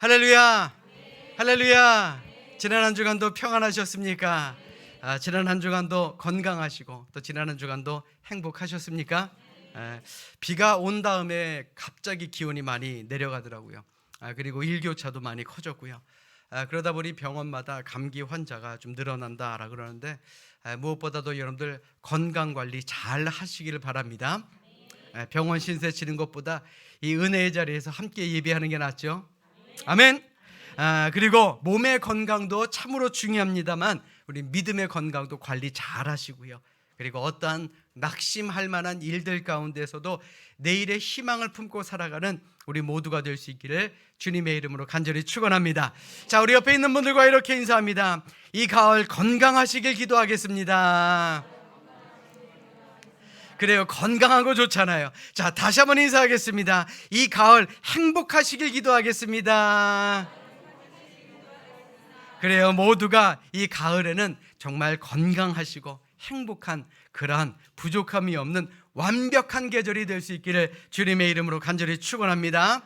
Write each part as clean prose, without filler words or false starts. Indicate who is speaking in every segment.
Speaker 1: 할렐루야, 할렐루야. 지난 한 주간도 평안하셨습니까? 지난 한 주간도 건강하시고 또 지난 한 주간도 행복하셨습니까? 비가 온 다음에 갑자기 기온이 많이 내려가더라고요. 그리고 일교차도 많이 커졌고요. 그러다 보니 병원마다 감기 환자가 좀 늘어난다라 그러는데 무엇보다도 여러분들 건강 관리 잘 하시기를 바랍니다. 병원 신세 지는 것보다 이 은혜의 자리에서 함께 예배하는 게 낫죠. 아멘. 그리고 몸의 건강도 참으로 중요합니다만 우리 믿음의 건강도 관리 잘 하시고요. 그리고 어떠한 낙심할 만한 일들 가운데서도 내일의 희망을 품고 살아가는 우리 모두가 될 수 있기를 주님의 이름으로 간절히 축원합니다. 자, 우리 옆에 있는 분들과 이렇게 인사합니다. 이 가을 건강하시길 기도하겠습니다. 그래요, 건강하고 좋잖아요. 자, 다시 한번 인사하겠습니다. 이 가을 행복하시길 기도하겠습니다. 그래요, 모두가 이 가을에는 정말 건강하시고 행복한 그러한 부족함이 없는 완벽한 계절이 될 수 있기를 주님의 이름으로 간절히 축원합니다.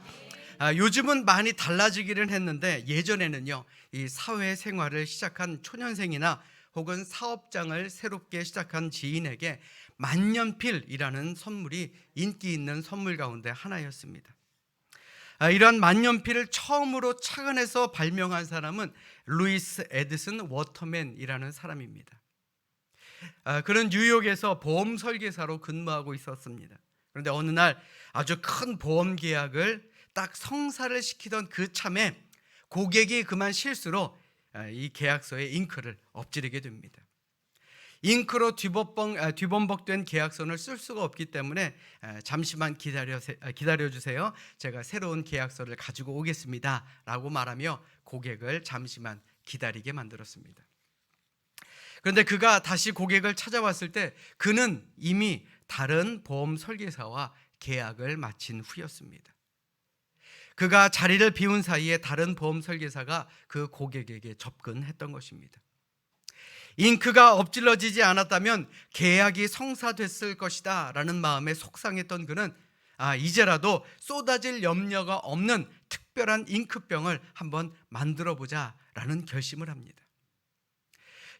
Speaker 1: 요즘은 많이 달라지기는 했는데 예전에는요, 이 사회생활을 시작한 초년생이나 혹은 사업장을 새롭게 시작한 지인에게 만년필이라는 선물이 인기 있는 선물 가운데 하나였습니다. 이러한 만년필을 처음으로 착안해서 발명한 사람은 루이스 에디슨 워터맨이라는 사람입니다. 그는 뉴욕에서 보험 설계사로 근무하고 있었습니다. 그런데 어느 날 아주 큰 보험 계약을 딱 성사를 시키던 그 참에 고객이 그만 실수로 이 계약서에 잉크를 엎지르게 됩니다. 잉크로 뒤범벅된 계약서를 쓸 수가 없기 때문에 잠시만 기다려주세요. 제가 새로운 계약서를 가지고 오겠습니다 라고 말하며 고객을 잠시만 기다리게 만들었습니다. 그런데 그가 다시 고객을 찾아왔을 때 그는 이미 다른 보험 설계사와 계약을 마친 후였습니다. 그가 자리를 비운 사이에 다른 보험 설계사가 그 고객에게 접근했던 것입니다. 잉크가 엎질러지지 않았다면 계약이 성사됐을 것이다 라는 마음에 속상했던 그는 이제라도 쏟아질 염려가 없는 특별한 잉크병을 한번 만들어보자 라는 결심을 합니다.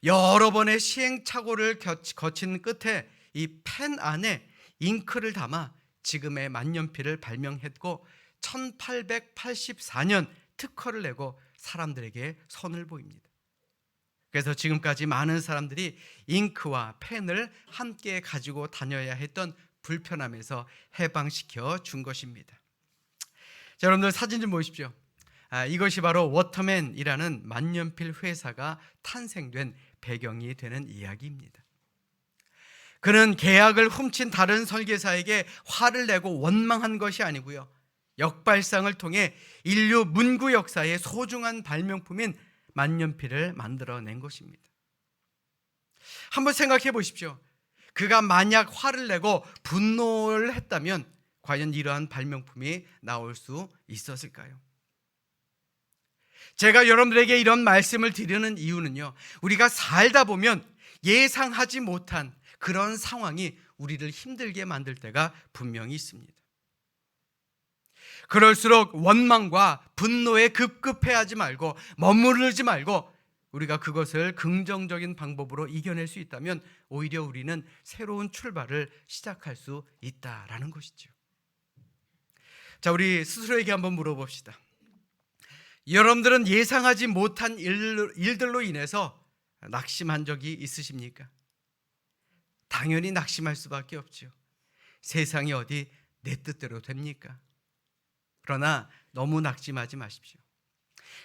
Speaker 1: 여러 번의 시행착오를 거친 끝에 이 펜 안에 잉크를 담아 지금의 만년필을 발명했고 1884년 특허를 내고 사람들에게 선을 보입니다. 그래서 지금까지 많은 사람들이 잉크와 펜을 함께 가지고 다녀야 했던 불편함에서 해방시켜 준 것입니다. 자, 여러분들 사진 좀 보십시오. 이것이 바로 워터맨이라는 만년필 회사가 탄생된 배경이 되는 이야기입니다. 그는 계약을 훔친 다른 설계사에게 화를 내고 원망한 것이 아니고요, 역발상을 통해 인류 문구 역사의 소중한 발명품인 만년필을 만들어낸 것입니다. 한번 생각해 보십시오. 그가 만약 화를 내고 분노를 했다면 과연 이러한 발명품이 나올 수 있었을까요? 제가 여러분들에게 이런 말씀을 드리는 이유는요, 우리가 살다 보면 예상하지 못한 그런 상황이 우리를 힘들게 만들 때가 분명히 있습니다. 그럴수록 원망과 분노에 급급해하지 말고 머무르지 말고 우리가 그것을 긍정적인 방법으로 이겨낼 수 있다면 오히려 우리는 새로운 출발을 시작할 수 있다라는 것이죠. 자, 우리 스스로에게 한번 물어봅시다. 여러분들은 예상하지 못한 일들로 인해서 낙심한 적이 있으십니까? 당연히 낙심할 수밖에 없죠. 세상이 어디 내 뜻대로 됩니까? 그러나 너무 낙심하지 마십시오.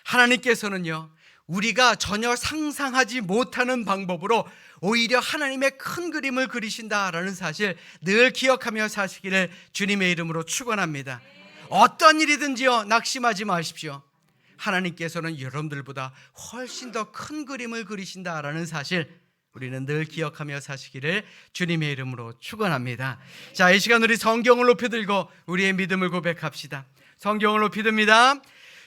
Speaker 1: 하나님께서는요, 우리가 전혀 상상하지 못하는 방법으로 오히려 하나님의 큰 그림을 그리신다라는 사실 늘 기억하며 사시기를 주님의 이름으로 축원합니다. 어떤 일이든지요, 낙심하지 마십시오. 하나님께서는 여러분들보다 훨씬 더 큰 그림을 그리신다라는 사실 우리는 늘 기억하며 사시기를 주님의 이름으로 축원합니다. 자, 이 시간 우리 성경을 높이 들고 우리의 믿음을 고백합시다. 성경을 높이 듭니다.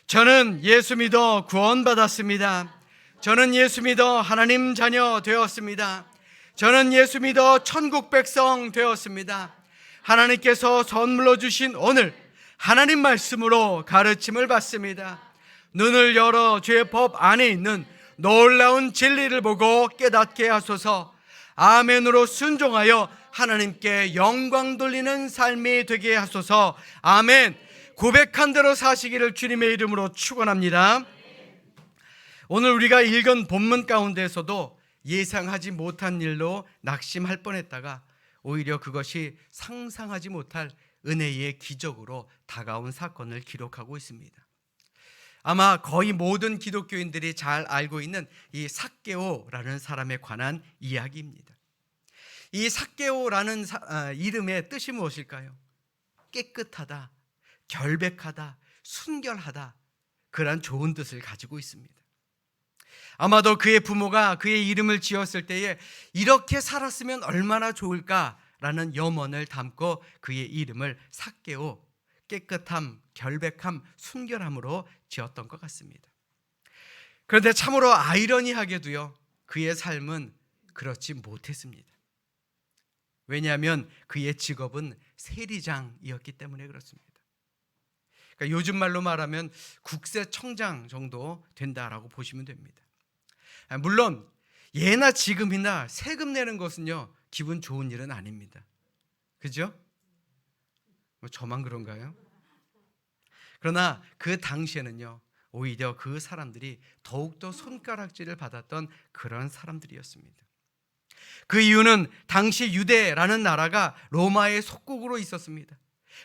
Speaker 1: 저는 예수 믿어 구원받았습니다. 저는 예수 믿어 하나님 자녀 되었습니다. 저는 예수 믿어 천국 백성 되었습니다. 하나님께서 선물로 주신 오늘 하나님 말씀으로 가르침을 받습니다. 눈을 열어 죄의 법 안에 있는 놀라운 진리를 보고 깨닫게 하소서. 아멘으로 순종하여 하나님께 영광 돌리는 삶이 되게 하소서. 아멘. 고백한 대로 사시기를 주님의 이름으로 축원합니다. 오늘 우리가 읽은 본문 가운데서도 예상하지 못한 일로 낙심할 뻔했다가 오히려 그것이 상상하지 못할 은혜의 기적으로 다가온 사건을 기록하고 있습니다. 아마 거의 모든 기독교인들이 잘 알고 있는 이 삭개오라는 사람에 관한 이야기입니다. 이 삭개오라는 이름의 뜻이 무엇일까요? 깨끗하다, 결백하다, 순결하다, 그런 좋은 뜻을 가지고 있습니다. 아마도 그의 부모가 그의 이름을 지었을 때에 이렇게 살았으면 얼마나 좋을까라는 염원을 담고 그의 이름을 삭개오, 깨끗함, 결백함, 순결함으로 지었던 것 같습니다. 그런데 참으로 아이러니하게도요, 그의 삶은 그렇지 못했습니다. 왜냐하면 그의 직업은 세리장이었기 때문에 그렇습니다. 그러니까 요즘 말로 말하면 국세청장 정도 된다라고 보시면 됩니다. 물론 예나 지금이나 세금 내는 것은요, 기분 좋은 일은 아닙니다. 그죠? 저만 그런가요? 그러나 그 당시에는요, 오히려 그 사람들이 더욱더 손가락질을 받았던 그런 사람들이었습니다. 그 이유는 당시 유대라는 나라가 로마의 속국으로 있었습니다.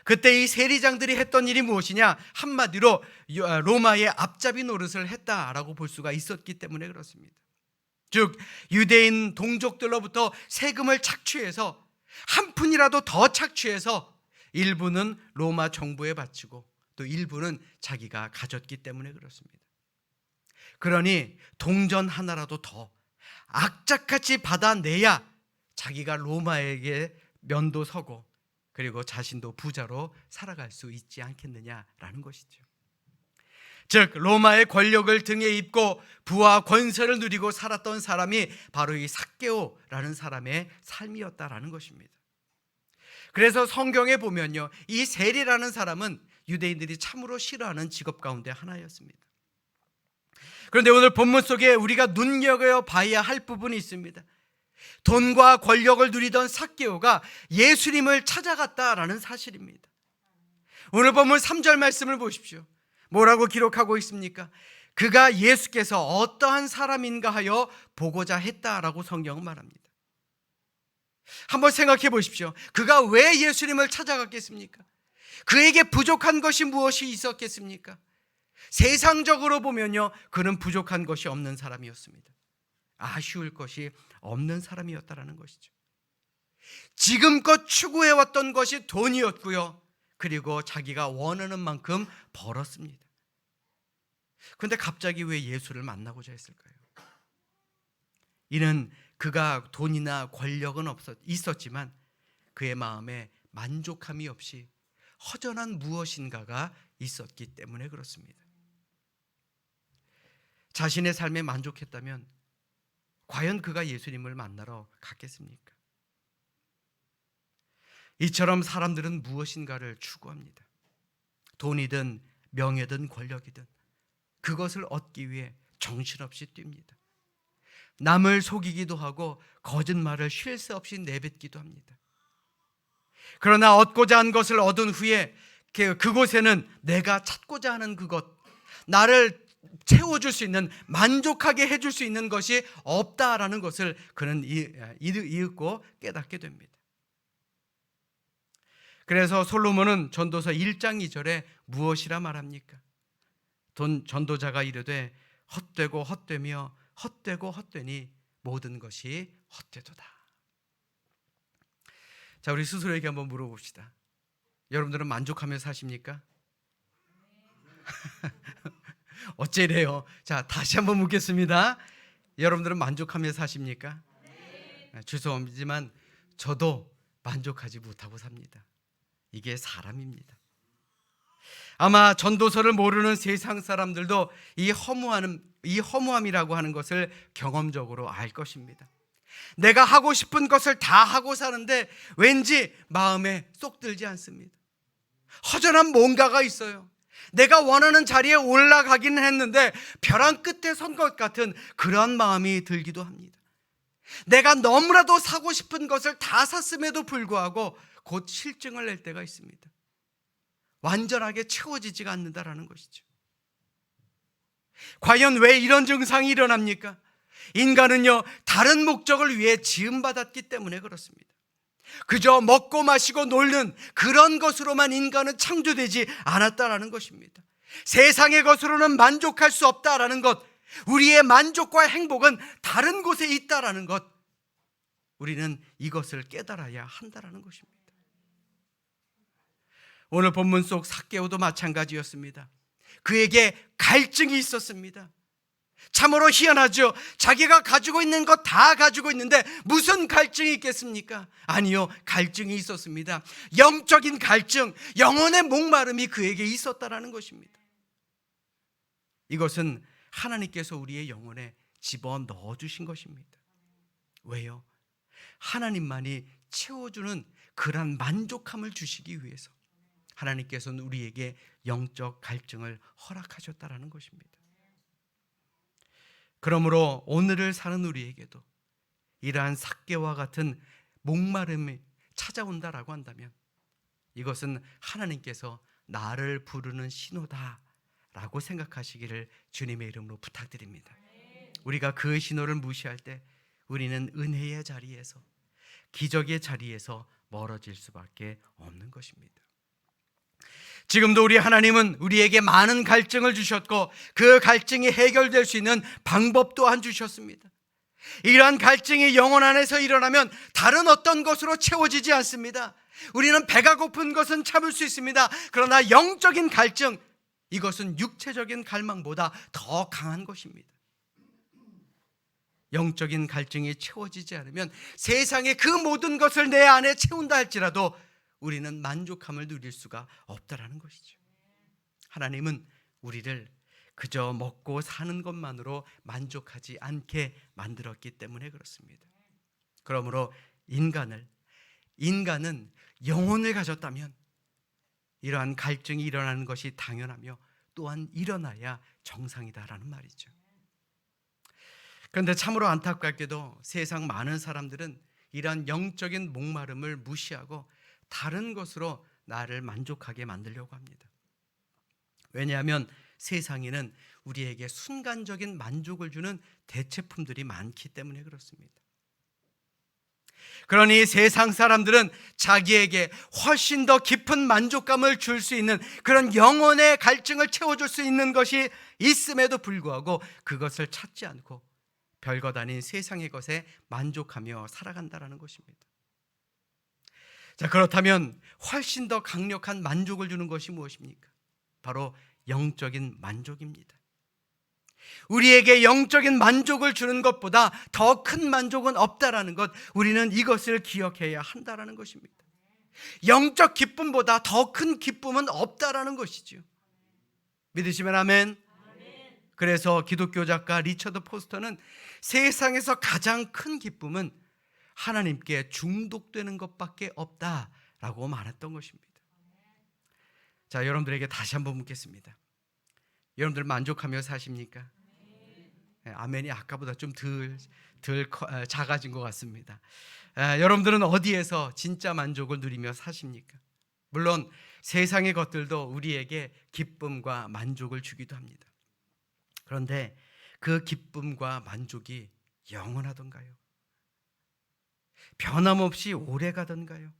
Speaker 1: 그때 이 세리장들이 했던 일이 무엇이냐? 한마디로 로마의 앞잡이 노릇을 했다라고 볼 수가 있었기 때문에 그렇습니다. 즉 유대인 동족들로부터 세금을 착취해서 한 푼이라도 더 착취해서 일부는 로마 정부에 바치고 또 일부는 자기가 가졌기 때문에 그렇습니다. 그러니 동전 하나라도 더 악착같이 받아내야 자기가 로마에게 면도 서고 그리고 자신도 부자로 살아갈 수 있지 않겠느냐라는 것이죠. 즉 로마의 권력을 등에 입고 부와 권세를 누리고 살았던 사람이 바로 이 삭개오라는 사람의 삶이었다라는 것입니다. 그래서 성경에 보면요, 이 세리라는 사람은 유대인들이 참으로 싫어하는 직업 가운데 하나였습니다. 그런데 오늘 본문 속에 우리가 눈여겨봐야 할 부분이 있습니다. 돈과 권력을 누리던 삭개오가 예수님을 찾아갔다라는 사실입니다. 오늘 본문 3절 말씀을 보십시오. 뭐라고 기록하고 있습니까? 그가 예수께서 어떠한 사람인가 하여 보고자 했다라고 성경은 말합니다. 한번 생각해 보십시오. 그가 왜 예수님을 찾아갔겠습니까? 그에게 부족한 것이 무엇이 있었겠습니까? 세상적으로 보면요, 그는 부족한 것이 없는 사람이었습니다. 아쉬울 것이 없는 사람이었다라는 것이죠. 지금껏 추구해왔던 것이 돈이었고요, 그리고 자기가 원하는 만큼 벌었습니다. 그런데 갑자기 왜 예수를 만나고자 했을까요? 이는 그가 돈이나 권력은 있었지만 그의 마음에 만족함이 없이 허전한 무엇인가가 있었기 때문에 그렇습니다. 자신의 삶에 만족했다면 과연 그가 예수님을 만나러 갔겠습니까? 이처럼 사람들은 무엇인가를 추구합니다. 돈이든 명예든 권력이든 그것을 얻기 위해 정신없이 뜁니다. 남을 속이기도 하고 거짓말을 쉴 새 없이 내뱉기도 합니다. 그러나 얻고자 한 것을 얻은 후에 그곳에는 내가 찾고자 하는 그것, 나를 채워줄 수 있는, 만족하게 해줄 수 있는 것이 없다라는 것을 그는 이윽고 깨닫게 됩니다. 그래서 솔로몬은 전도서 1장 2절에 무엇이라 말합니까? 전도자가 이르되 헛되고 헛되며 헛되고 헛되니 모든 것이 헛되도다. 자, 우리 스스로에게 한번 물어봅시다. 여러분들은 만족하며 사십니까? 어째 이래요? 자, 다시 한번 묻겠습니다. 여러분들은 만족하며 사십니까? 죄송하지만 저도 만족하지 못하고 삽니다. 이게 사람입니다. 아마 전도서를 모르는 세상 사람들도 이 허무함이라고 하는 것을 경험적으로 알 것입니다. 내가 하고 싶은 것을 다 하고 사는데 왠지 마음에 쏙 들지 않습니다. 허전한 뭔가가 있어요. 내가 원하는 자리에 올라가기는 했는데 벼랑 끝에 선 것 같은 그런 마음이 들기도 합니다. 내가 너무나도 사고 싶은 것을 다 샀음에도 불구하고 곧 실증을 낼 때가 있습니다. 완전하게 채워지지가 않는다라는 것이죠. 과연 왜 이런 증상이 일어납니까? 인간은요, 다른 목적을 위해 지음받았기 때문에 그렇습니다. 그저 먹고 마시고 놀는 그런 것으로만 인간은 창조되지 않았다라는 것입니다. 세상의 것으로는 만족할 수 없다라는 것, 우리의 만족과 행복은 다른 곳에 있다라는 것, 우리는 이것을 깨달아야 한다라는 것입니다. 오늘 본문 속 삭개오도 마찬가지였습니다. 그에게 갈증이 있었습니다. 참으로 희한하죠. 자기가 가지고 있는 것 다 가지고 있는데 무슨 갈증이 있겠습니까? 아니요, 갈증이 있었습니다. 영적인 갈증, 영혼의 목마름이 그에게 있었다라는 것입니다. 이것은 하나님께서 우리의 영혼에 집어넣어 주신 것입니다. 왜요? 하나님만이 채워주는 그런 만족함을 주시기 위해서 하나님께서는 우리에게 영적 갈증을 허락하셨다라는 것입니다. 그러므로 오늘을 사는 우리에게도 이러한 삭개와 같은 목마름이 찾아온다라고 한다면 이것은 하나님께서 나를 부르는 신호다라고 생각하시기를 주님의 이름으로 부탁드립니다. 우리가 그 신호를 무시할 때 우리는 은혜의 자리에서, 기적의 자리에서 멀어질 수밖에 없는 것입니다. 지금도 우리 하나님은 우리에게 많은 갈증을 주셨고 그 갈증이 해결될 수 있는 방법 또한 주셨습니다. 이러한 갈증이 영혼 안에서 일어나면 다른 어떤 것으로 채워지지 않습니다. 우리는 배가 고픈 것은 참을 수 있습니다. 그러나 영적인 갈증, 이것은 육체적인 갈망보다 더 강한 것입니다. 영적인 갈증이 채워지지 않으면 세상의 그 모든 것을 내 안에 채운다 할지라도 우리는 만족함을 누릴 수가 없다라는 것이죠. 하나님은 우리를 그저 먹고 사는 것만으로 만족하지 않게 만들었기 때문에 그렇습니다. 그러므로 인간은 영혼을 가졌다면 이러한 갈증이 일어나는 것이 당연하며 또한 일어나야 정상이다라는 말이죠. 그런데 참으로 안타깝게도 세상 많은 사람들은 이러한 영적인 목마름을 무시하고 다른 것으로 나를 만족하게 만들려고 합니다. 왜냐하면 세상에는 우리에게 순간적인 만족을 주는 대체품들이 많기 때문에 그렇습니다. 그러니 세상 사람들은 자기에게 훨씬 더 깊은 만족감을 줄 수 있는 그런 영혼의 갈증을 채워줄 수 있는 것이 있음에도 불구하고 그것을 찾지 않고 별것 아닌 세상의 것에 만족하며 살아간다는 것입니다. 자, 그렇다면 훨씬 더 강력한 만족을 주는 것이 무엇입니까? 바로 영적인 만족입니다. 우리에게 영적인 만족을 주는 것보다 더 큰 만족은 없다라는 것, 우리는 이것을 기억해야 한다라는 것입니다. 영적 기쁨보다 더 큰 기쁨은 없다라는 것이죠. 믿으시면 아멘. 그래서 기독교 작가 리처드 포스터는 세상에서 가장 큰 기쁨은 하나님께 중독되는 것밖에 없다라고 말했던 것입니다. 자, 여러분들에게 다시 한번 묻겠습니다. 여러분들 만족하며 사십니까? 아멘이 아까보다 좀 덜 작아진 것 같습니다. 여러분들은 어디에서 진짜 만족을 누리며 사십니까? 물론 세상의 것들도 우리에게 기쁨과 만족을 주기도 합니다. 그런데 그 기쁨과 만족이 영원하던가요? 변함없이 오래 가던가요?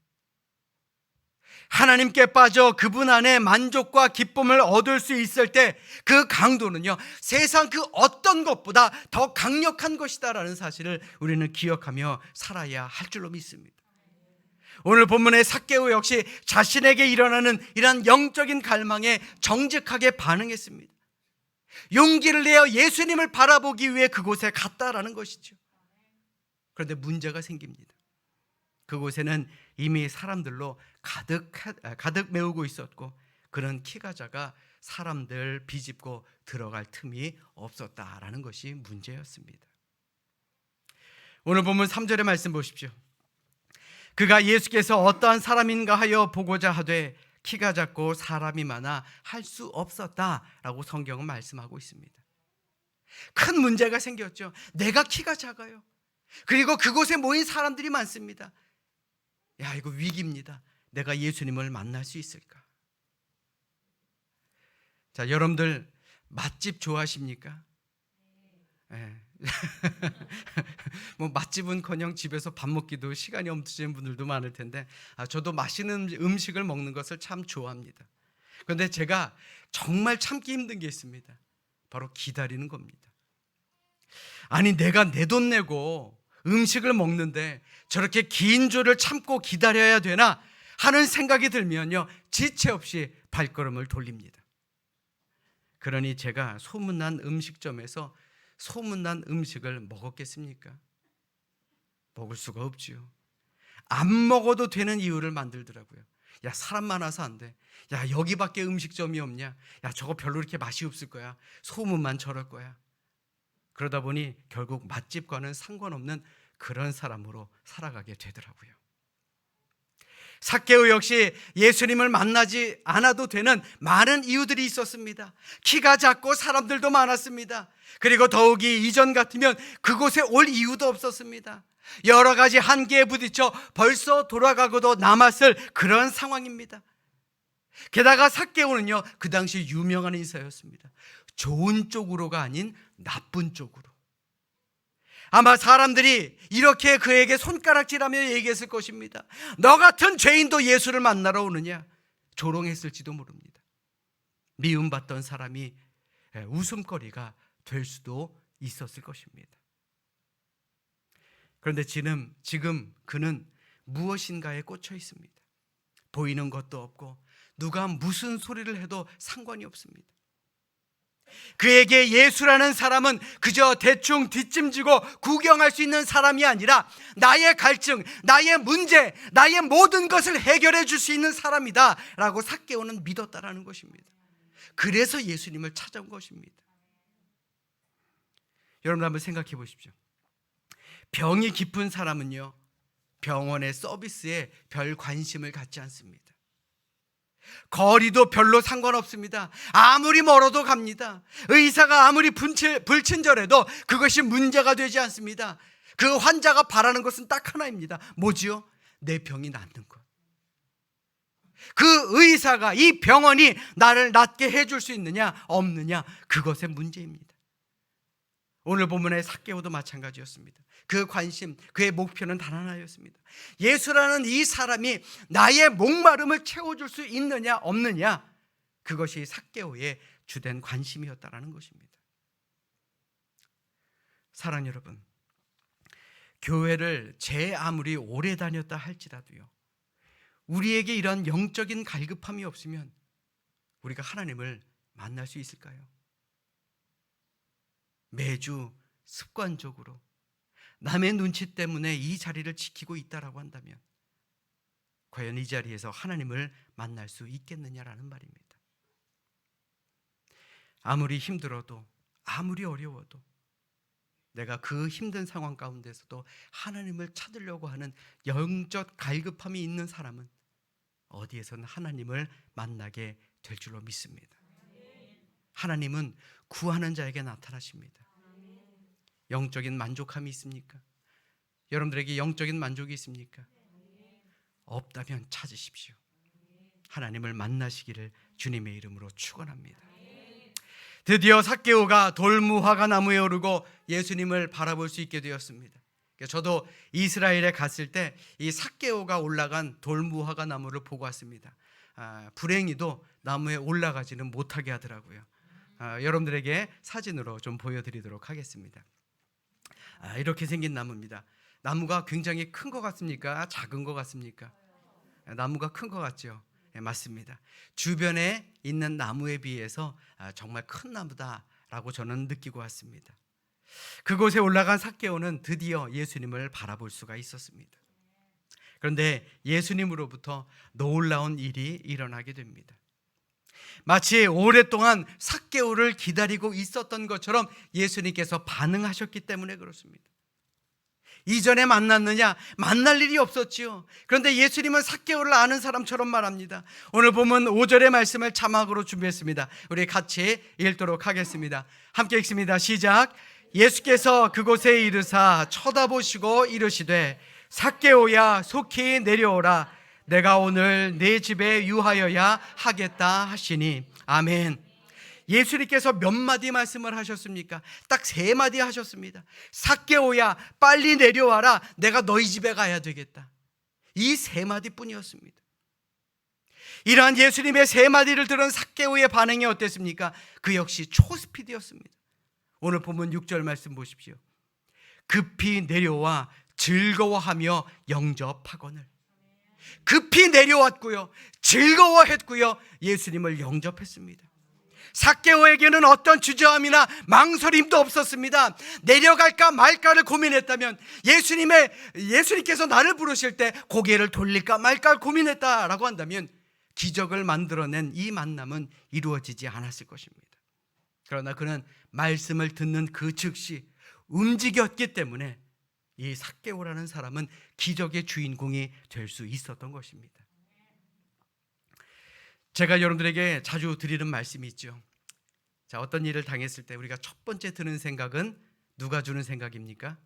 Speaker 1: 하나님께 빠져 그분 안에 만족과 기쁨을 얻을 수 있을 때 그 강도는요, 세상 그 어떤 것보다 더 강력한 것이다라는 사실을 우리는 기억하며 살아야 할 줄로 믿습니다. 오늘 본문의 삭개오 역시 자신에게 일어나는 이러한 영적인 갈망에 정직하게 반응했습니다. 용기를 내어 예수님을 바라보기 위해 그곳에 갔다라는 것이죠. 그런데 문제가 생깁니다. 그곳에는 이미 사람들로 가득 메우고 있었고 그는 키가 작아 사람들 비집고 들어갈 틈이 없었다라는 것이 문제였습니다. 오늘 본문 3절의 말씀 보십시오. 그가 예수께서 어떠한 사람인가 하여 보고자 하되 키가 작고 사람이 많아 할 수 없었다라고 성경은 말씀하고 있습니다. 큰 문제가 생겼죠. 내가 키가 작아요. 그리고 그곳에 모인 사람들이 많습니다. 야, 이거 위기입니다. 내가 예수님을 만날 수 있을까? 자, 여러분들 맛집 좋아하십니까? 네. 뭐 맛집은커녕 집에서 밥 먹기도 시간이 없으신 분들도 많을 텐데, 저도 맛있는 음식을 먹는 것을 참 좋아합니다. 그런데 제가 정말 참기 힘든 게 있습니다. 바로 기다리는 겁니다. 아니, 내가 내 돈 내고 음식을 먹는데 저렇게 긴 줄을 참고 기다려야 되나 하는 생각이 들면요, 지체 없이 발걸음을 돌립니다. 그러니 제가 소문난 음식점에서 소문난 음식을 먹었겠습니까? 먹을 수가 없지요. 안 먹어도 되는 이유를 만들더라고요. 야, 사람 많아서 안 돼. 야, 여기밖에 음식점이 없냐? 야, 저거 별로 이렇게 맛이 없을 거야. 소문만 저럴 거야. 그러다 보니 결국 맛집과는 상관없는 그런 사람으로 살아가게 되더라고요. 삭개오 역시 예수님을 만나지 않아도 되는 많은 이유들이 있었습니다. 키가 작고 사람들도 많았습니다. 그리고 더욱이 이전 같으면 그곳에 올 이유도 없었습니다. 여러 가지 한계에 부딪혀 벌써 돌아가고도 남았을 그런 상황입니다. 게다가 삭개오는요, 그 당시 유명한 인사였습니다. 좋은 쪽으로가 아닌 나쁜 쪽으로. 아마 사람들이 이렇게 그에게 손가락질하며 얘기했을 것입니다. 너 같은 죄인도 예수를 만나러 오느냐? 조롱했을지도 모릅니다. 미움받던 사람이 웃음거리가 될 수도 있었을 것입니다. 그런데 지금 그는 무엇인가에 꽂혀 있습니다. 보이는 것도 없고 누가 무슨 소리를 해도 상관이 없습니다. 그에게 예수라는 사람은 그저 대충 뒷짐지고 구경할 수 있는 사람이 아니라 나의 갈증, 나의 문제, 나의 모든 것을 해결해 줄 수 있는 사람이다 라고 삭개오는 믿었다라는 것입니다. 그래서 예수님을 찾아온 것입니다. 여러분 한번 생각해 보십시오. 병이 깊은 사람은요, 병원의 서비스에 별 관심을 갖지 않습니다. 거리도 별로 상관없습니다. 아무리 멀어도 갑니다. 의사가 아무리 불친절해도 그것이 문제가 되지 않습니다. 그 환자가 바라는 것은 딱 하나입니다. 뭐지요? 내 병이 낫는 것. 그 의사가, 이 병원이 나를 낫게 해줄 수 있느냐 없느냐, 그것의 문제입니다. 오늘 본문의 삭개오도 마찬가지였습니다. 그 관심, 그의 목표는 단 하나였습니다. 예수라는 이 사람이 나의 목마름을 채워줄 수 있느냐 없느냐, 그것이 삭개오의 주된 관심이었다라는 것입니다. 사랑하는 여러분, 교회를 제 아무리 오래 다녔다 할지라도요, 우리에게 이런 영적인 갈급함이 없으면 우리가 하나님을 만날 수 있을까요? 매주 습관적으로 남의 눈치 때문에 이 자리를 지키고 있다라고 한다면 과연 이 자리에서 하나님을 만날 수 있겠느냐라는 말입니다. 아무리 힘들어도, 아무리 어려워도, 내가 그 힘든 상황 가운데서도 하나님을 찾으려고 하는 영적 갈급함이 있는 사람은 어디에서는 하나님을 만나게 될 줄로 믿습니다. 하나님은 구하는 자에게 나타나십니다. 영적인 만족함이 있습니까? 여러분들에게 영적인 만족이 있습니까? 없다면 찾으십시오. 하나님을 만나시기를 주님의 이름으로 축원합니다. 드디어 삭개오가 돌무화과 나무에 오르고 예수님을 바라볼 수 있게 되었습니다. 저도 이스라엘에 갔을 때 이 삭개오가 올라간 돌무화과 나무를 보고 왔습니다. 불행히도 나무에 올라가지는 못하게 하더라고요. 여러분들에게 사진으로 좀 보여드리도록 하겠습니다. 이렇게 생긴 나무입니다. 나무가 굉장히 큰 것 같습니까? 작은 것 같습니까? 나무가 큰 것 같죠? 네, 맞습니다. 주변에 있는 나무에 비해서 정말 큰 나무다라고 저는 느끼고 왔습니다. 그곳에 올라간 삭개오는 드디어 예수님을 바라볼 수가 있었습니다. 그런데 예수님으로부터 놀라운 일이 일어나게 됩니다. 마치 오랫동안 삭개오를 기다리고 있었던 것처럼 예수님께서 반응하셨기 때문에 그렇습니다. 이전에 만났느냐? 만날 일이 없었지요. 그런데 예수님은 삭개오를 아는 사람처럼 말합니다. 오늘 보면 5절의 말씀을 자막으로 준비했습니다. 우리 같이 읽도록 하겠습니다. 함께 읽습니다. 시작. 예수께서 그곳에 이르사 쳐다보시고 이르시되 삭개오야 속히 내려오라. 내가 오늘 내 집에 유하여야 하겠다 하시니. 아멘. 예수님께서 몇 마디 말씀을 하셨습니까? 딱 3마디 하셨습니다. 삭개오야 빨리 내려와라. 내가 너희 집에 가야 되겠다. 이 3마디 뿐이었습니다. 이러한 예수님의 3마디를 들은 삭개오의 반응이 어땠습니까? 그 역시 초스피드였습니다. 오늘 보면 6절 말씀 보십시오. 급히 내려와 즐거워하며 영접하거늘. 급히 내려왔고요, 즐거워했고요, 예수님을 영접했습니다. 삭개오에게는 어떤 주저함이나 망설임도 없었습니다. 내려갈까 말까를 고민했다면, 예수님께서 나를 부르실 때 고개를 돌릴까 말까 고민했다라고 한다면 기적을 만들어낸 이 만남은 이루어지지 않았을 것입니다. 그러나 그는 말씀을 듣는 그 즉시 움직였기 때문에 이 삭개오라는 사람은 기적의 주인공이 될 수 있었던 것입니다. 제가 여러분들에게 자주 드리는 말씀이 있죠. 자, 어떤 일을 당했을 때 우리가 첫 번째 드는 생각은 누가 주는 생각입니까?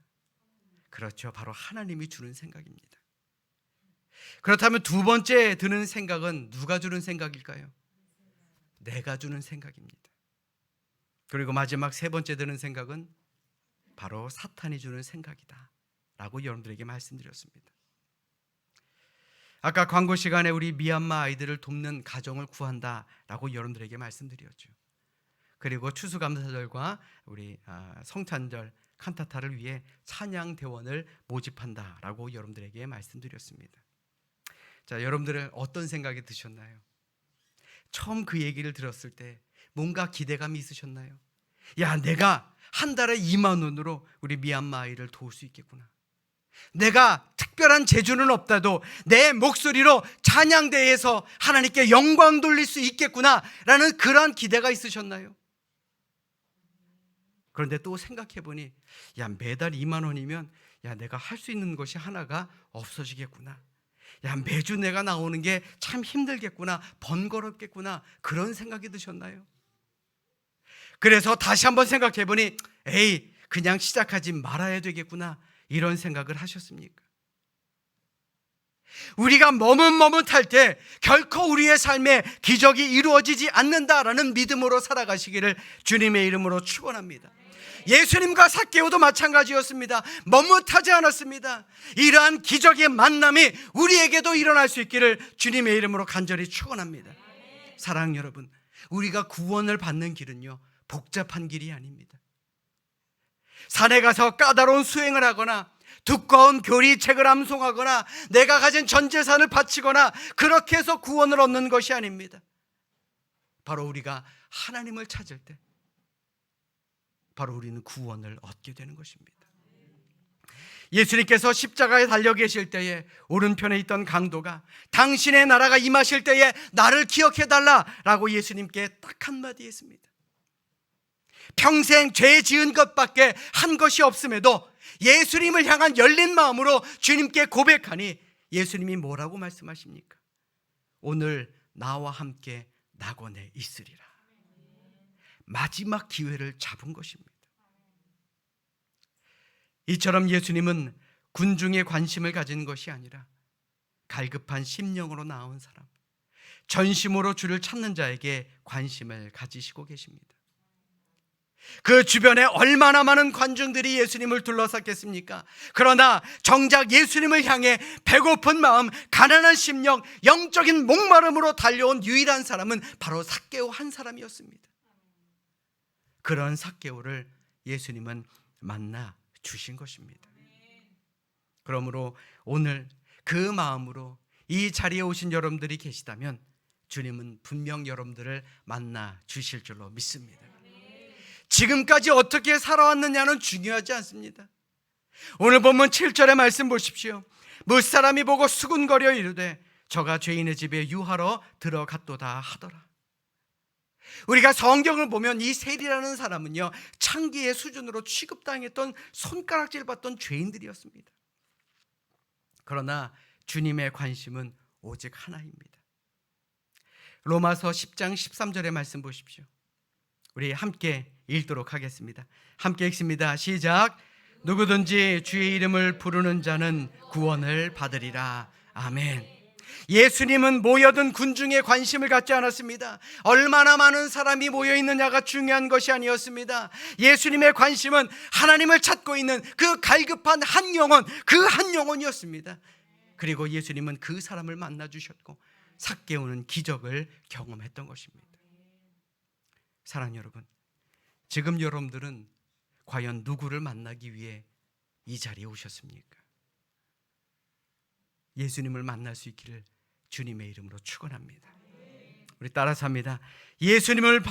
Speaker 1: 그렇죠, 바로 하나님이 주는 생각입니다. 그렇다면 두 번째 드는 생각은 누가 주는 생각일까요? 내가 주는 생각입니다. 그리고 마지막 3번째 드는 생각은 바로 사탄이 주는 생각이다 라고 여러분들에게 말씀드렸습니다. 아까 광고 시간에 우리 미얀마 아이들을 돕는 가정을 구한다 라고 여러분들에게 말씀드렸죠. 그리고 추수감사절과 우리 성탄절 칸타타를 위해 찬양대원을 모집한다 라고 여러분들에게 말씀드렸습니다. 자, 여러분들은 어떤 생각이 드셨나요? 처음 그 얘기를 들었을 때 뭔가 기대감이 있으셨나요? 야, 내가 한 달에 2만 원으로 우리 미얀마 아이를 도울 수 있겠구나. 내가 특별한 재주는 없다도 내 목소리로 찬양대회에서 하나님께 영광 돌릴 수 있겠구나 라는 그러한 기대가 있으셨나요? 그런데 또 생각해보니, 야, 매달 2만 원이면 야, 내가 할 수 있는 것이 하나가 없어지겠구나. 야, 매주 내가 나오는 게 참 힘들겠구나, 번거롭겠구나, 그런 생각이 드셨나요? 그래서 다시 한번 생각해보니, 에이, 그냥 시작하지 말아야 되겠구나, 이런 생각을 하셨습니까? 우리가 머뭇머뭇할 때 결코 우리의 삶에 기적이 이루어지지 않는다라는 믿음으로 살아가시기를 주님의 이름으로 축원합니다. 예수님과 삭개오도 마찬가지였습니다. 머뭇하지 않았습니다. 이러한 기적의 만남이 우리에게도 일어날 수 있기를 주님의 이름으로 간절히 축원합니다. 사랑하는 여러분, 우리가 구원을 받는 길은요, 복잡한 길이 아닙니다. 산에 가서 까다로운 수행을 하거나 두꺼운 교리책을 암송하거나 내가 가진 전 재산을 바치거나 그렇게 해서 구원을 얻는 것이 아닙니다. 바로 우리가 하나님을 찾을 때 바로 우리는 구원을 얻게 되는 것입니다. 예수님께서 십자가에 달려 계실 때에 오른편에 있던 강도가 당신의 나라가 임하실 때에 나를 기억해달라라고 예수님께 딱 한마디 했습니다. 평생 죄 지은 것밖에 한 것이 없음에도 예수님을 향한 열린 마음으로 주님께 고백하니 예수님이 뭐라고 말씀하십니까? 오늘 나와 함께 낙원에 있으리라. 마지막 기회를 잡은 것입니다. 이처럼 예수님은 군중의 관심을 가진 것이 아니라 갈급한 심령으로 나온 사람, 전심으로 주를 찾는 자에게 관심을 가지시고 계십니다. 그 주변에 얼마나 많은 관중들이 예수님을 둘러쌌겠습니까? 그러나 정작 예수님을 향해 배고픈 마음, 가난한 심령, 영적인 목마름으로 달려온 유일한 사람은 바로 삭개오 한 사람이었습니다. 그런 삭개오를 예수님은 만나 주신 것입니다. 그러므로 오늘 그 마음으로 이 자리에 오신 여러분들이 계시다면 주님은 분명 여러분들을 만나 주실 줄로 믿습니다. 지금까지 어떻게 살아왔느냐는 중요하지 않습니다. 오늘 본문 7절의 말씀 보십시오. 무사람이 보고 수군거려 이르되 저가 죄인의 집에 유하러 들어갔도다 하더라. 우리가 성경을 보면 이 셀이라는 사람은요, 창기의 수준으로 취급당했던, 손가락질 받던 죄인들이었습니다. 그러나 주님의 관심은 오직 하나입니다. 로마서 10장 13절의 말씀 보십시오. 우리 함께 읽도록 하겠습니다. 함께 읽습니다. 시작. 누구든지 주의 이름을 부르는 자는 구원을 받으리라. 아멘. 예수님은 모여든 군중에 관심을 갖지 않았습니다. 얼마나 많은 사람이 모여 있느냐가 중요한 것이 아니었습니다. 예수님의 관심은 하나님을 찾고 있는 그 갈급한 한 영혼, 그 한 영혼이었습니다. 그리고 예수님은 그 사람을 만나 주셨고 삭개오는 기적을 경험했던 것입니다. 사랑하는 여러분, 지금 여러분들은 과연 누구를 만나기 위해 이 자리에 오셨습니까? 예수님을 만날 수 있기를 주님의 이름으로 축원합니다. 우리 따라서 합니다. 예수님을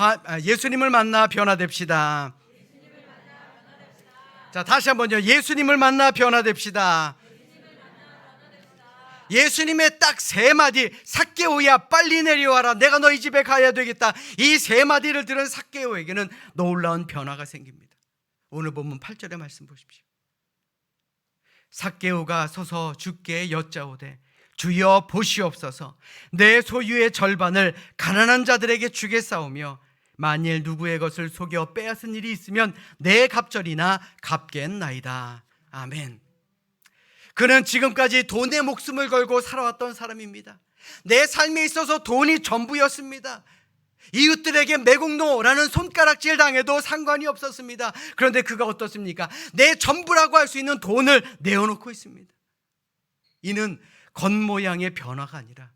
Speaker 1: 만나 변화됩시다. 자, 다시 한번요. 예수님을 만나 변화됩시다. 예수님의 딱 세 마디, 삭개오야 빨리 내려와라, 내가 너희 집에 가야 되겠다. 이 세 마디를 들은 삭개오에게는 놀라운 변화가 생깁니다. 오늘 본문 8절의 말씀 보십시오. 삭개오가 서서 주께 여짜오되 주여 보시옵소서, 내 소유의 절반을 가난한 자들에게 주겠사오며 만일 누구의 것을 속여 빼앗은 일이 있으면 내 갑절이나 갚겠나이다. 아멘. 그는 지금까지 돈에 목숨을 걸고 살아왔던 사람입니다. 내 삶에 있어서 돈이 전부였습니다. 이웃들에게 매국노라는 손가락질 당해도 상관이 없었습니다. 그런데 그가 어떻습니까? 내 전부라고 할 수 있는 돈을 내어놓고 있습니다. 이는 겉모양의 변화가 아니라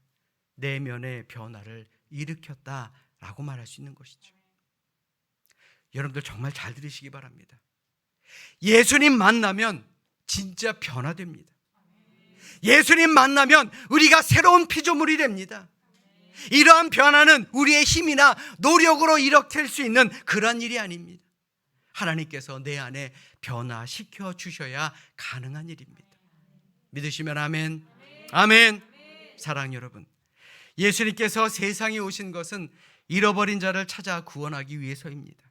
Speaker 1: 내면의 변화를 일으켰다라고 말할 수 있는 것이죠. 여러분들 정말 잘 들으시기 바랍니다. 예수님 만나면 진짜 변화됩니다. 예수님 만나면 우리가 새로운 피조물이 됩니다. 이러한 변화는 우리의 힘이나 노력으로 일으킬 수 있는 그런 일이 아닙니다. 하나님께서 내 안에 변화시켜 주셔야 가능한 일입니다. 믿으시면 아멘. 아멘. 사랑하는 여러분, 예수님께서 세상에 오신 것은 잃어버린 자를 찾아 구원하기 위해서입니다.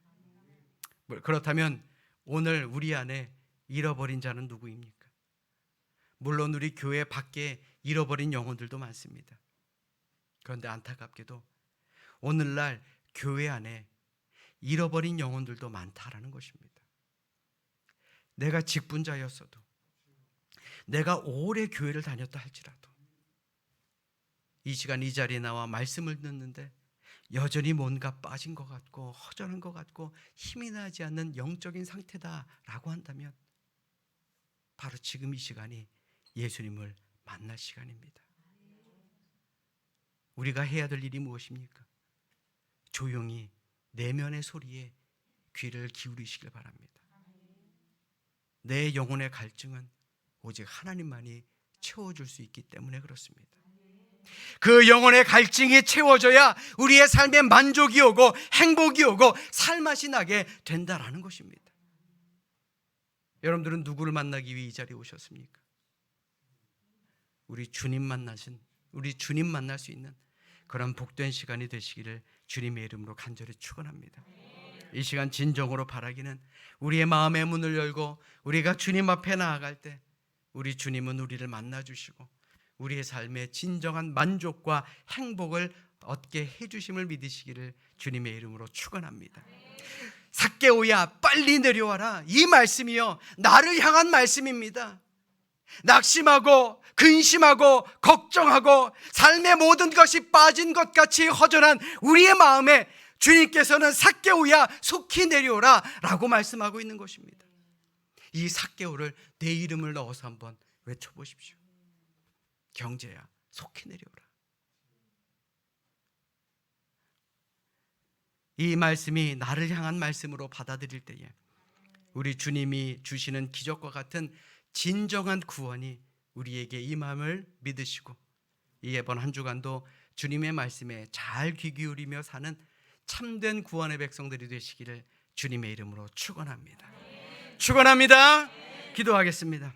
Speaker 1: 그렇다면 오늘 우리 안에 잃어버린 자는 누구입니까? 물론 우리 교회 밖에 잃어버린 영혼들도 많습니다. 그런데 안타깝게도 오늘날 교회 안에 잃어버린 영혼들도 많다라는 것입니다. 내가 직분자였어도, 내가 오래 교회를 다녔다 할지라도 이 시간 이 자리에 나와 말씀을 듣는데 여전히 뭔가 빠진 것 같고 허전한 것 같고 힘이 나지 않는 영적인 상태다라고 한다면 바로 지금 이 시간이 예수님을 만날 시간입니다. 우리가 해야 될 일이 무엇입니까? 조용히 내면의 소리에 귀를 기울이시길 바랍니다. 내 영혼의 갈증은 오직 하나님만이 채워줄 수 있기 때문에 그렇습니다. 그 영혼의 갈증이 채워져야 우리의 삶에 만족이 오고 행복이 오고 살맛이 나게 된다라는 것입니다. 여러분들은 누구를 만나기 위해 이 자리에 오셨습니까? 우리 주님 만날 수 있는 그런 복된 시간이 되시기를 주님의 이름으로 간절히 축원합니다. 이 시간 진정으로 바라기는 우리의 마음의 문을 열고 우리가 주님 앞에 나아갈 때 우리 주님은 우리를 만나주시고 우리의 삶에 진정한 만족과 행복을 얻게 해주심을 믿으시기를 주님의 이름으로 축원합니다. 삭개오야 빨리 내려와라, 이 말씀이요 나를 향한 말씀입니다. 낙심하고 근심하고 걱정하고 삶의 모든 것이 빠진 것 같이 허전한 우리의 마음에 주님께서는 삭개오야 속히 내려오라 라고 말씀하고 있는 것입니다. 이 삭개오를 내 이름을 넣어서 한번 외쳐보십시오. 경제야 속히 내려오라. 이 말씀이 나를 향한 말씀으로 받아들일 때에 우리 주님이 주시는 기적과 같은 진정한 구원이 우리에게 임함을 믿으시고 이번 한 주간도 주님의 말씀에 잘 귀 기울이며 사는 참된 구원의 백성들이 되시기를 주님의 이름으로 축원합니다. 축원합니다. 기도하겠습니다.